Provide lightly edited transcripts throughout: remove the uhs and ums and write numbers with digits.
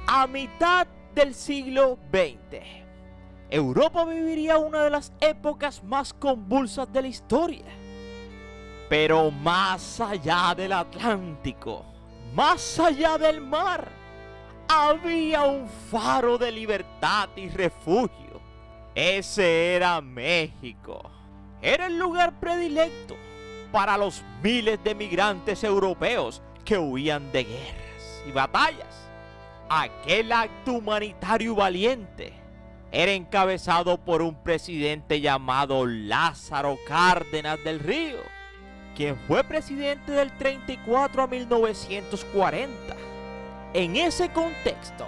A mitad del siglo XX, Europa viviría una de las épocas más convulsas de la historia. Pero más allá del Atlántico, más allá del mar, había un faro de libertad y refugio. Ese era México. Era el lugar predilecto para los miles de migrantes europeos que huían de guerras y batallas. Aquel acto humanitario y valiente era encabezado por un presidente llamado Lázaro Cárdenas del Río, quien fue presidente del 34 a 1940. En ese contexto,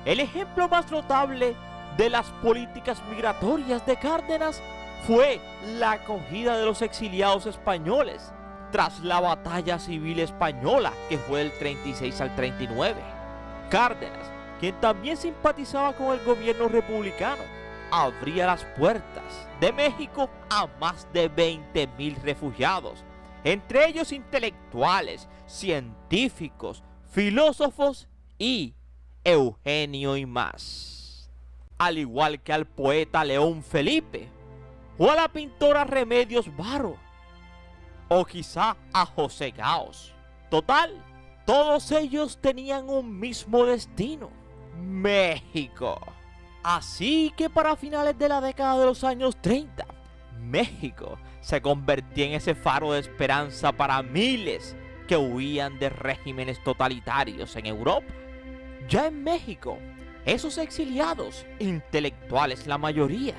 el ejemplo más notable de las políticas migratorias de Cárdenas fue la acogida de los exiliados españoles tras la batalla civil española, que fue del 36 al 39. Cárdenas, quien también simpatizaba con el gobierno republicano, abría las puertas de México a más de 20,000 refugiados, entre ellos intelectuales, científicos, filósofos y Eugenio y más. Al igual que al poeta León Felipe, o a la pintora Remedios Varo, o quizá a José Gaos. Total, todos ellos tenían un mismo destino: México. Así que para finales de la década de los años 30, México se convertía en ese faro de esperanza para miles que huían de regímenes totalitarios en Europa. Ya en México, esos exiliados, intelectuales la mayoría,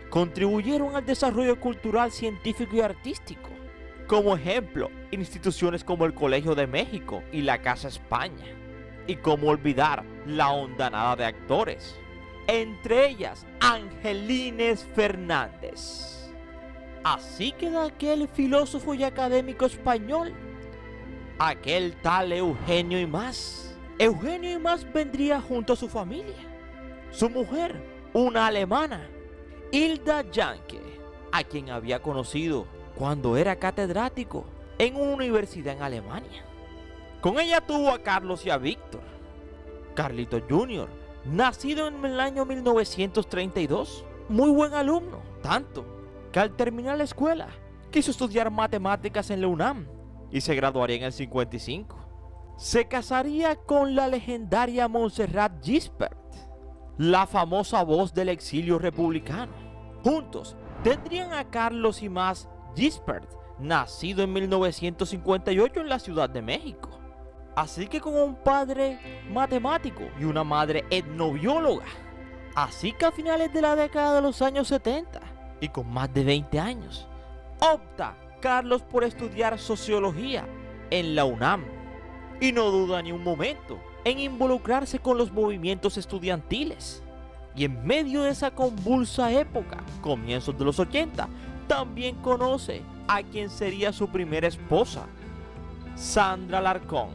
contribuyeron al desarrollo cultural, científico y artístico. Como ejemplo, instituciones como el Colegio de México y la Casa España. Y cómo olvidar la hondanada de actores, entre ellas Angelines Fernández. Así que de aquel filósofo y académico español, aquel tal Eugenio y más. Eugenio y más vendría junto a su familia, su mujer, una alemana, Hilda Janke, a quien había conocido cuando era catedrático en una universidad en Alemania. Con ella tuvo a Carlos y a Víctor. Carlito Jr., nacido en el año 1932, muy buen alumno, tanto que al terminar la escuela quiso estudiar matemáticas en la UNAM y se graduaría en el 55. Se casaría con la legendaria Montserrat Gispert, la famosa voz del exilio republicano. Juntos tendrían a Carlos y más Gispert, nacido en 1958 en la Ciudad de México. Así que con un padre matemático y una madre etnobióloga. Así que a finales de la década de los años 70 y con más de 20 años, opta Carlos por estudiar sociología en la UNAM y no duda ni un momento en involucrarse con los movimientos estudiantiles. Y en medio de esa convulsa época, comienzos de los 80, también conoce a quien sería su primera esposa, Sandra Alarcón.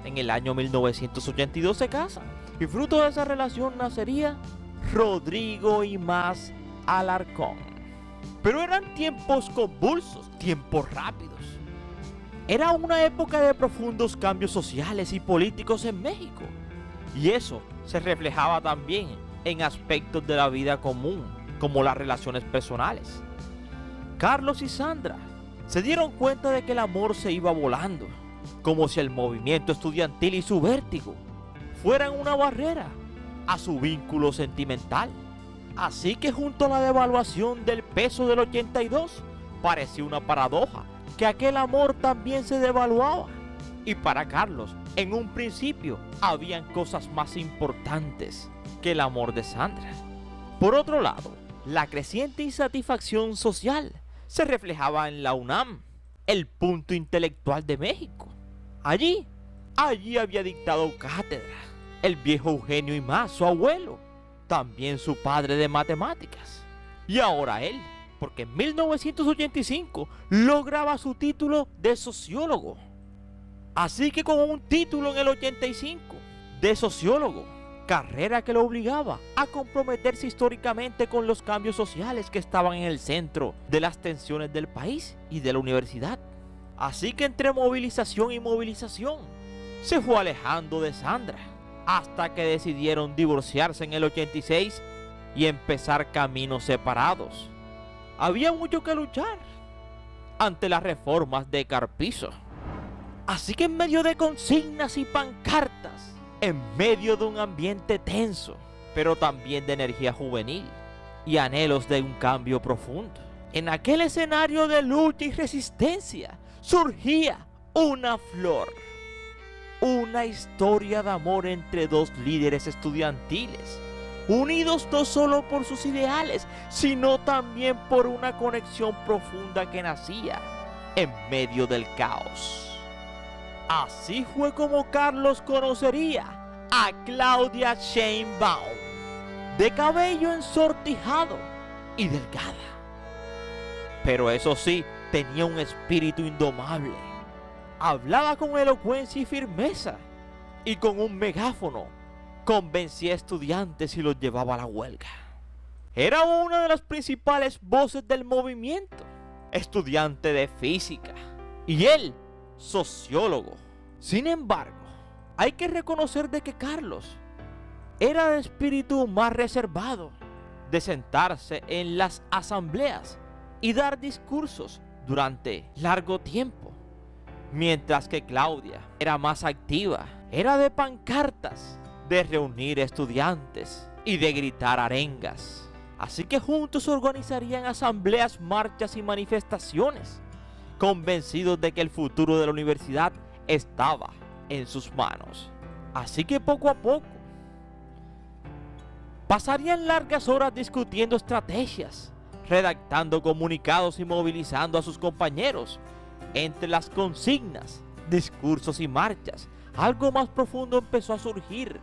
En el año 1982 se casan y fruto de esa relación nacería Rodrigo y más Alarcón. Pero eran tiempos convulsos, tiempos rápidos. Era una época de profundos cambios sociales y políticos en México. Y eso se reflejaba también en aspectos de la vida común, como las relaciones personales. Carlos y Sandra se dieron cuenta de que el amor se iba volando, como si el movimiento estudiantil y su vértigo fueran una barrera a su vínculo sentimental. Así que junto a la devaluación del peso del 82, parecía una paradoja que aquel amor también se devaluaba. Y para Carlos, en un principio, habían cosas más importantes que el amor de Sandra. Por otro lado, la creciente insatisfacción social se reflejaba en la UNAM, el punto intelectual de México. Allí había dictado cátedra el viejo Eugenio y más, su abuelo, también su padre de matemáticas. Y ahora él, porque en 1985 lograba su título de sociólogo. Así que con un título en el 85 de sociólogo, carrera que lo obligaba a comprometerse históricamente con los cambios sociales que estaban en el centro de las tensiones del país y de la universidad. Así que entre movilización y movilización, se fue alejando de Sandra. hasta que decidieron divorciarse en el 86 y empezar caminos separados. Había mucho que luchar ante las reformas de Carpizo. Así que en medio de consignas y pancartas, en medio de un ambiente tenso, pero también de energía juvenil y anhelos de un cambio profundo, en aquel escenario de lucha y resistencia surgía una flor, una historia de amor entre dos líderes estudiantiles, unidos no solo por sus ideales, sino también por una conexión profunda que nacía en medio del caos. Así fue como Carlos conocería a Claudia Sheinbaum, de cabello ensortijado y delgada. Pero eso sí, tenía un espíritu indomable. Hablaba con elocuencia y firmeza, y con un megáfono convencía a estudiantes y los llevaba a la huelga. Era una de las principales voces del movimiento, estudiante de física, y él, sociólogo. Sin embargo, hay que reconocer de que Carlos era de espíritu más reservado, de sentarse en las asambleas y dar discursos durante largo tiempo, mientras que Claudia era más activa, era de pancartas, de reunir estudiantes y de gritar arengas. Así que juntos organizarían asambleas, marchas y manifestaciones, convencidos de que el futuro de la universidad estaba en sus manos. Así que poco a poco pasarían largas horas discutiendo estrategias, redactando comunicados y movilizando a sus compañeros. Entre las consignas, discursos y marchas, algo más profundo empezó a surgir.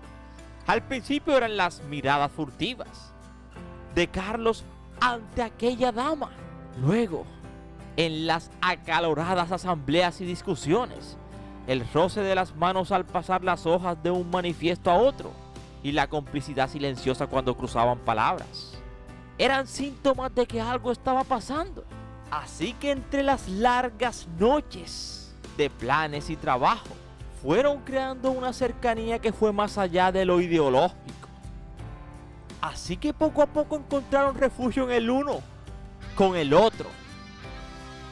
Al principio eran las miradas furtivas de Carlos ante aquella dama. Luego, en las acaloradas asambleas y discusiones, el roce de las manos al pasar las hojas de un manifiesto a otro y la complicidad silenciosa cuando cruzaban palabras eran síntomas de que algo estaba pasando. Así que entre las largas noches de planes y trabajo, fueron creando una cercanía que fue más allá de lo ideológico. Así que poco a poco encontraron refugio en el uno con el otro.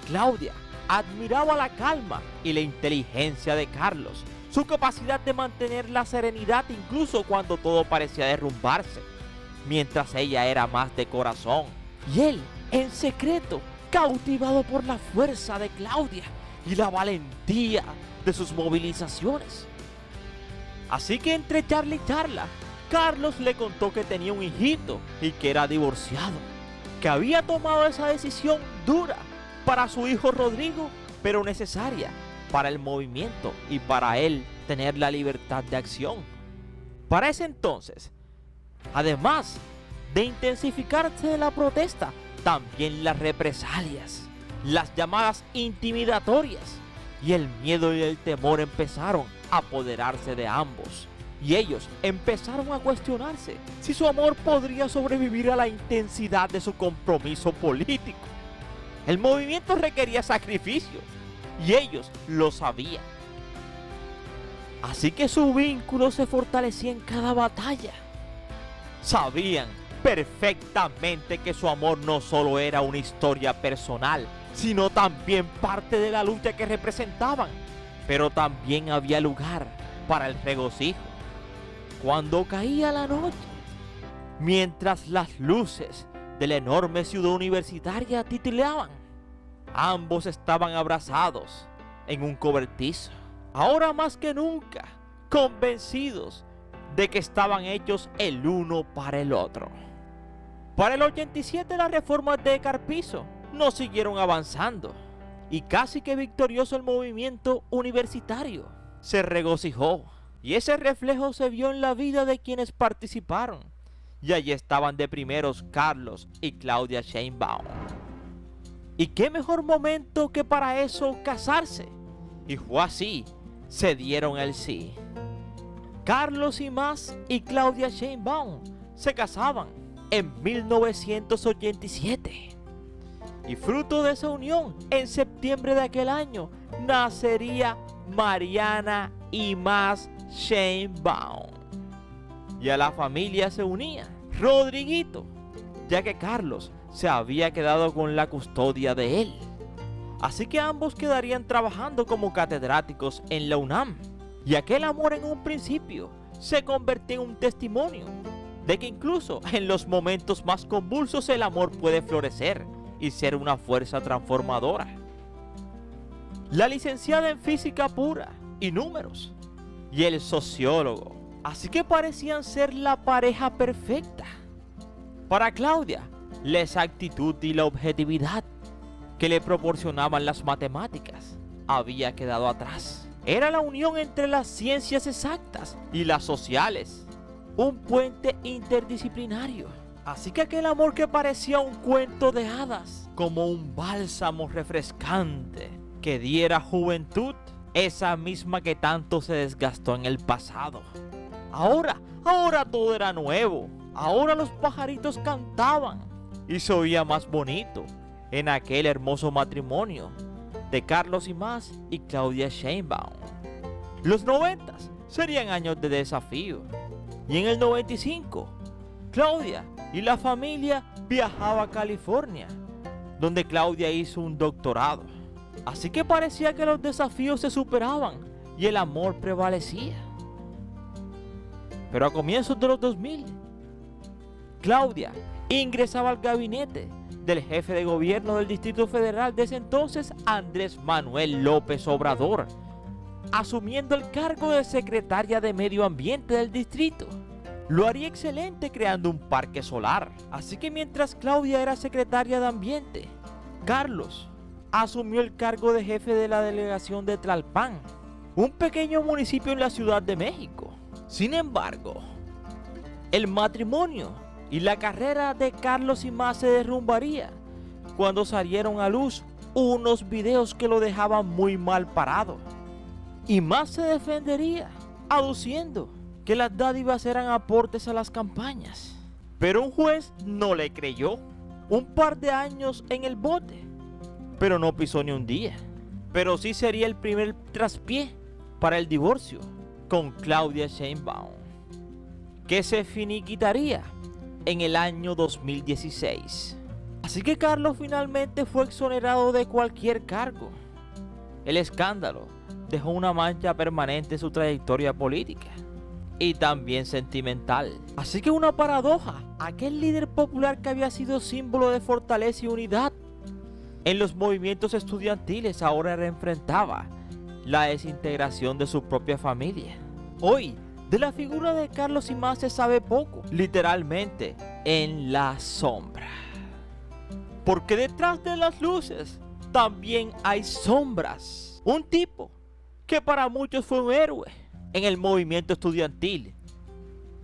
Claudia admiraba la calma y la inteligencia de Carlos, su capacidad de mantener la serenidad incluso cuando todo parecía derrumbarse, mientras ella era más de corazón. Y él, en secreto, cautivado por la fuerza de Claudia y la valentía de sus movilizaciones. Así que entre charla y charla, Carlos le contó que tenía un hijito y que era divorciado, que había tomado esa decisión dura para su hijo Rodrigo, pero necesaria para el movimiento y para él tener la libertad de acción. Para ese entonces, además de intensificarse la protesta, también las represalias, las llamadas intimidatorias y el miedo y el temor empezaron a apoderarse de ambos. Y ellos empezaron a cuestionarse si su amor podría sobrevivir a la intensidad de su compromiso político. El movimiento requería sacrificio y ellos lo sabían. Así que su vínculo se fortalecía en cada batalla. Sabían perfectamente que su amor no solo era una historia personal, sino también parte de la lucha que representaban. Pero también había lugar para el regocijo. Cuando caía la noche, mientras las luces de la enorme ciudad universitaria titilaban, ambos estaban abrazados en un cobertizo. Ahora más que nunca, convencidos de que estaban hechos el uno para el otro. Para el 87 las reformas de Carpizo no siguieron avanzando y casi que victorioso el movimiento universitario se regocijó, y ese reflejo se vio en la vida de quienes participaron, y allí estaban de primeros Carlos y Claudia Sheinbaum. Y qué mejor momento que para eso casarse, y fue así, se dieron el sí. Carlos Imaz y Claudia Sheinbaum se casaban en 1987. Y fruto de esa unión, en septiembre de aquel año, nacería Mariana Imaz Sheinbaum. y a la familia se unía Rodriguito, ya que Carlos se había quedado con la custodia de él. Así que ambos quedarían trabajando como catedráticos en la UNAM. Y aquel amor en un principio se convirtió en un testimonio de que incluso en los momentos más convulsos el amor puede florecer y ser una fuerza transformadora. La licenciada en física pura y números y el sociólogo, así que parecían ser la pareja perfecta. Para Claudia, la exactitud y la objetividad que le proporcionaban las matemáticas había quedado atrás. Era la unión entre las ciencias exactas y las sociales, un puente interdisciplinario. Así que aquel amor que parecía un cuento de hadas, como un bálsamo refrescante que diera juventud, esa misma que tanto se desgastó en el pasado. Ahora todo era nuevo. Ahora los pajaritos cantaban y se oía más bonito en aquel hermoso matrimonio de Carlos Imaz y Claudia Sheinbaum. Los 90 serían años de desafío y en el 95 Claudia y la familia viajaba a California, donde Claudia hizo un doctorado. Así que parecía que los desafíos se superaban y el amor prevalecía. Pero a comienzos de los 2000, Claudia ingresaba al gabinete del jefe de gobierno del Distrito Federal de ese entonces, Andrés Manuel López Obrador, asumiendo el cargo de secretaria de Medio Ambiente del distrito. Lo haría excelente creando un parque solar. Así que mientras Claudia era secretaria de Ambiente, Carlos asumió el cargo de jefe de la delegación de Tlalpan, un pequeño municipio en la Ciudad de México. Sin embargo, el matrimonio y la carrera de Carlos Imaz se derrumbaría cuando salieron a luz unos videos que lo dejaban muy mal parado. Imaz se defendería aduciendo que las dádivas eran aportes a las campañas, pero un juez no le creyó. Un par de años en el bote, pero no pisó ni un día. Pero sí sería el primer traspié para el divorcio con Claudia Sheinbaum, que se finiquitaría en el año 2016. Así que Carlos finalmente fue exonerado de cualquier cargo. El escándalo dejó una mancha permanente en su trayectoria política y también sentimental. Así que una paradoja, aquel líder popular que había sido símbolo de fortaleza y unidad en los movimientos estudiantiles ahora enfrentaba la desintegración de su propia familia. Hoy, de la figura de Carlos Imaz se sabe poco, literalmente en la sombra. Porque detrás de las luces también hay sombras. Un tipo que para muchos fue un héroe en el movimiento estudiantil,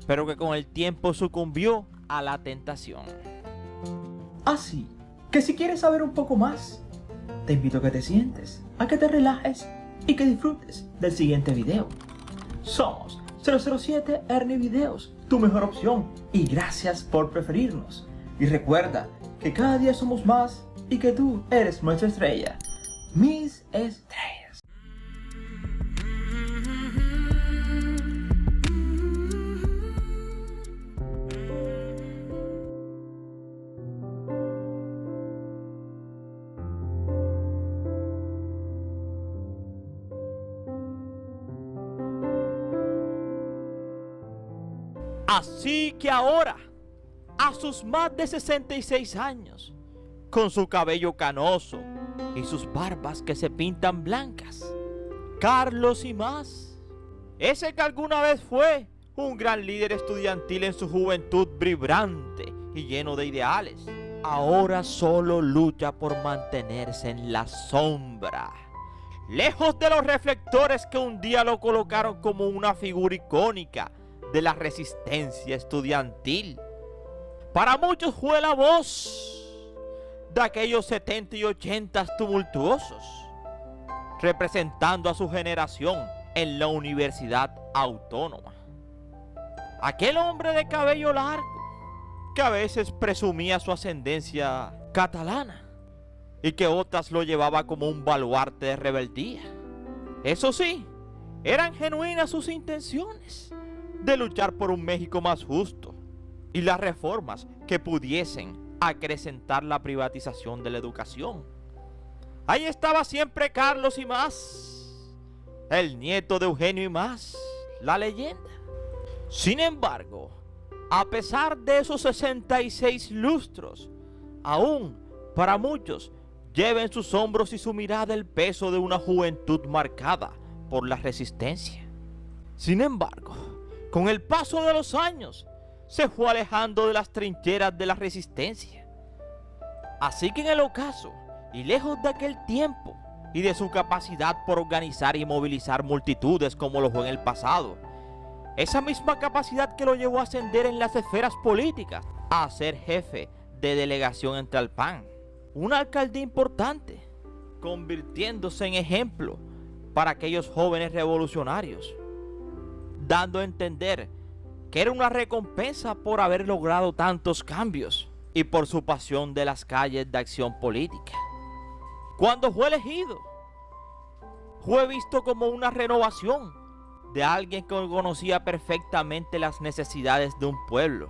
pero que con el tiempo sucumbió a la tentación. Así que si quieres saber un poco más, te invito a que te sientes, a que te relajes y que disfrutes del siguiente video. Somos 007 Ernie Videos, tu mejor opción, y gracias por preferirnos. Y recuerda que cada día somos más y que tú eres nuestra estrella, mis estrellas. Así que ahora, a sus más de 66 años, con su cabello canoso y sus barbas que se pintan blancas, Carlos Imaz, ese que alguna vez fue un gran líder estudiantil en su juventud vibrante y lleno de ideales, ahora solo lucha por mantenerse en la sombra, lejos de los reflectores que un día lo colocaron como una figura icónica de la resistencia estudiantil. Para muchos fue la voz de aquellos 70 y 80 tumultuosos, representando a su generación en la Universidad Autónoma. Aquel hombre de cabello largo que a veces presumía su ascendencia catalana y que otras lo llevaba como un baluarte de rebeldía. Eso sí, eran genuinas sus intenciones, de luchar por un México más justo y las reformas que pudiesen acrecentar la privatización de la educación. Ahí estaba siempre Carlos y más, el nieto de Eugenio y más, la leyenda. Sin embargo, a pesar de esos 66 lustros, aún para muchos lleva en sus hombros y su mirada el peso de una juventud marcada por la resistencia. Sin embargo, con el paso de los años, se fue alejando de las trincheras de la resistencia. Así que en el ocaso, y lejos de aquel tiempo, y de su capacidad por organizar y movilizar multitudes como lo fue en el pasado, esa misma capacidad que lo llevó a ascender en las esferas políticas, a ser jefe de delegación en Tlalpan, una alcaldía importante, convirtiéndose en ejemplo para aquellos jóvenes revolucionarios, dando a entender que era una recompensa por haber logrado tantos cambios y por su pasión de las calles de acción política. Cuando fue elegido, fue visto como una renovación de alguien que conocía perfectamente las necesidades de un pueblo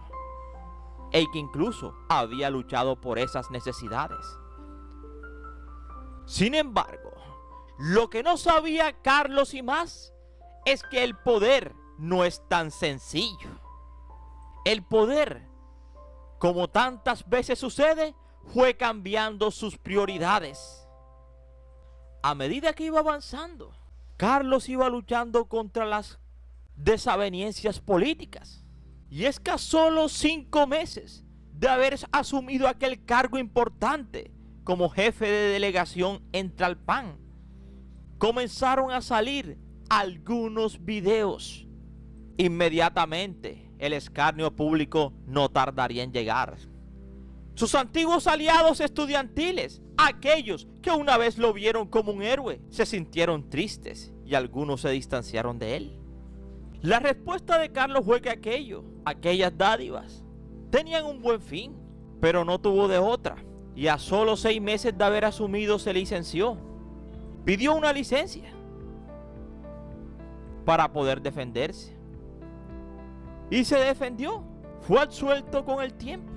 y que incluso había luchado por esas necesidades. Sin embargo, lo que no sabía Carlos y más es que el poder no es tan sencillo. El poder, como tantas veces sucede, fue cambiando sus prioridades. A medida que iba avanzando, Carlos iba luchando contra las desavenencias políticas. Y es que a solo 5 meses de haber asumido aquel cargo importante como jefe de delegación en Tlalpan, comenzaron a salir algunos videos. Inmediatamente el escarnio público no tardaría en llegar. Sus antiguos aliados estudiantiles, aquellos que una vez lo vieron como un héroe, se sintieron tristes y algunos se distanciaron de él. La respuesta de Carlos fue que aquellas dádivas, tenían un buen fin, pero no tuvo de otra. Y a solo 6 meses de haber asumido se licenció. Pidió una licencia para poder defenderse. Y se defendió. Fue absuelto con el tiempo.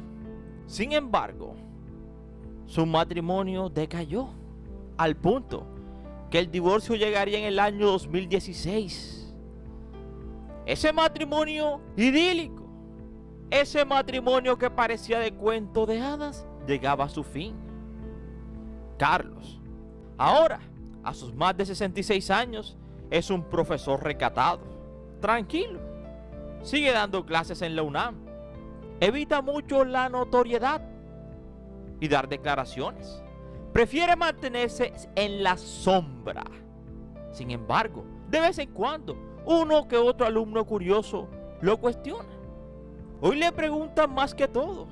Sin embargo, su matrimonio decayó al punto que el divorcio llegaría en el año 2016. Ese matrimonio idílico, ese matrimonio que parecía de cuento de hadas, llegaba a su fin. Carlos, ahora, a sus más de 66 años, es un profesor recatado, tranquilo, sigue dando clases en la UNAM, evita mucho la notoriedad y dar declaraciones, prefiere mantenerse en la sombra. Sin embargo, de vez en cuando, uno que otro alumno curioso lo cuestiona. Hoy le preguntan más que todo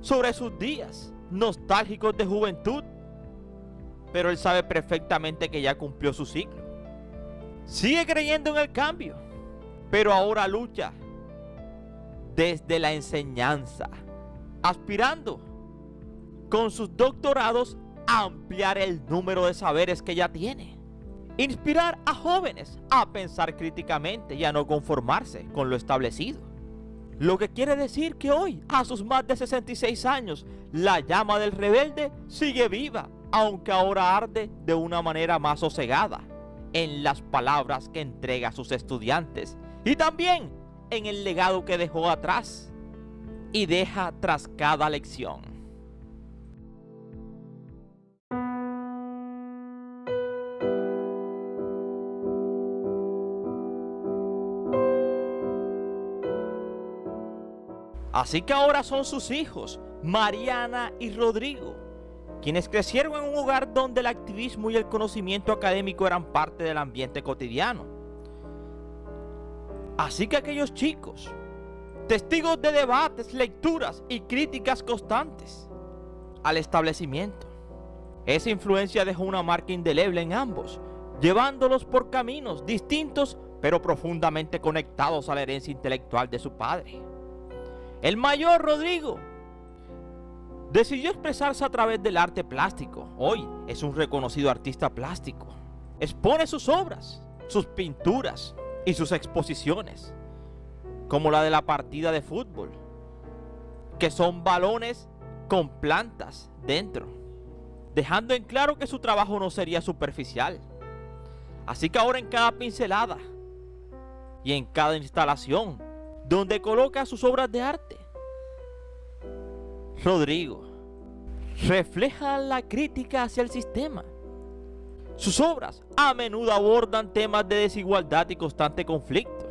sobre sus días nostálgicos de juventud, pero él sabe perfectamente que ya cumplió su ciclo. Sigue creyendo en el cambio, pero ahora lucha desde la enseñanza, aspirando con sus doctorados a ampliar el número de saberes que ya tiene. Inspirar a jóvenes a pensar críticamente y a no conformarse con lo establecido. Lo que quiere decir que hoy, a sus más de 66 años, la llama del rebelde sigue viva, aunque ahora arde de una manera más sosegada, en las palabras que entrega a sus estudiantes y también en el legado que dejó atrás y deja tras cada lección. Así que ahora son sus hijos, Mariana y Rodrigo, quienes crecieron en un hogar donde el activismo y el conocimiento académico eran parte del ambiente cotidiano. Así que aquellos chicos, testigos de debates, lecturas y críticas constantes al establecimiento, esa influencia dejó una marca indeleble en ambos, llevándolos por caminos distintos pero profundamente conectados a la herencia intelectual de su padre. El mayor, Rodrigo, decidió expresarse a través del arte plástico. Hoy es un reconocido artista plástico. Expone sus obras, sus pinturas y sus exposiciones. como la de la partida de fútbol, que son balones con plantas dentro, dejando en claro que su trabajo no sería superficial. Así que ahora en cada pincelada y en cada instalación donde coloca sus obras de arte, Rodrigo refleja la crítica hacia el sistema. Sus obras a menudo abordan temas de desigualdad y constante conflicto,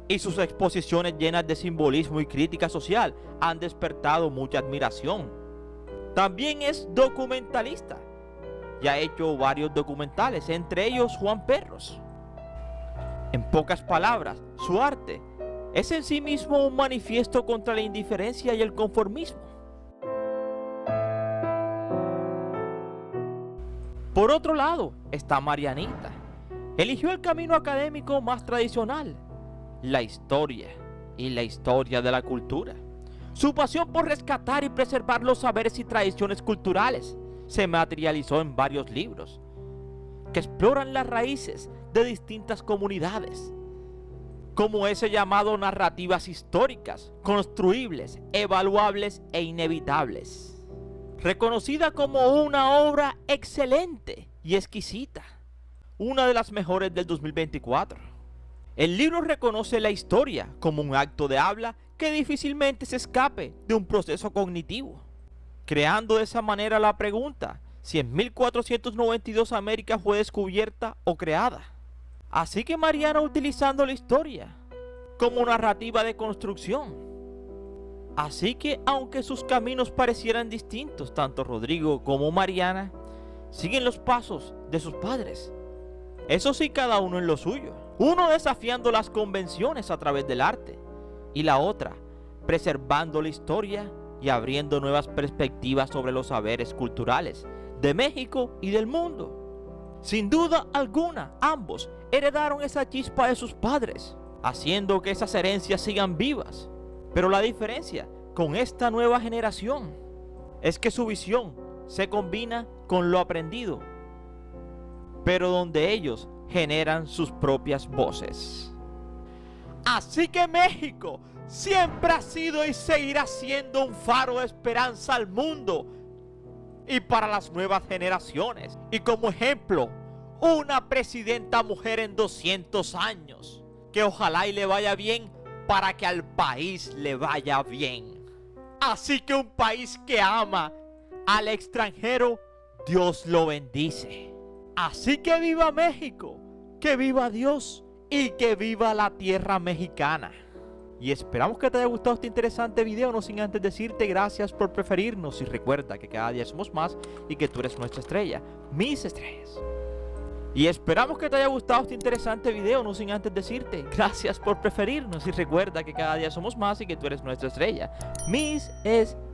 y sus exposiciones llenas de simbolismo y crítica social han despertado mucha admiración. También es documentalista y ha hecho varios documentales, entre ellos Juan Perros. En pocas palabras, su arte es en sí mismo un manifiesto contra la indiferencia y el conformismo. Por otro lado, está Marianita. Eligió el camino académico más tradicional, la historia y la historia de la cultura. Su pasión por rescatar y preservar los saberes y tradiciones culturales se materializó en varios libros que exploran las raíces de distintas comunidades, como ese llamado narrativas históricas, construibles, evaluables e inevitables, reconocida como una obra excelente y exquisita, una de las mejores del 2024. El libro reconoce la historia como un acto de habla que difícilmente se escape de un proceso cognitivo, creando de esa manera la pregunta si en 1492 América fue descubierta o creada. Así que Mariana, utilizando la historia como narrativa de construcción. Así que aunque sus caminos parecieran distintos, tanto Rodrigo como Mariana siguen los pasos de sus padres. Eso sí, cada uno en lo suyo. Uno desafiando las convenciones a través del arte, y la otra preservando la historia y abriendo nuevas perspectivas sobre los saberes culturales de México y del mundo. Sin duda alguna, ambos heredaron esa chispa de sus padres, haciendo que esas herencias sigan vivas. Pero la diferencia con esta nueva generación es que su visión se combina con lo aprendido, pero donde ellos generan sus propias voces. Así que México siempre ha sido y seguirá siendo un faro de esperanza al mundo y para las nuevas generaciones. Y como ejemplo, una presidenta mujer en 200 años, que ojalá y le vaya bien para que al país le vaya bien. Así que un país que ama al extranjero, Dios lo bendice. Así que viva México, que viva Dios y que viva la tierra mexicana. Y esperamos que te haya gustado este interesante video, no sin antes decirte gracias por preferirnos y recuerda que cada día somos más y que tú eres nuestra estrella, mis estrellas. Y esperamos que te haya gustado este interesante video, no sin antes decirte gracias por preferirnos y recuerda que cada día somos más y que tú eres nuestra estrella, mis estrellas.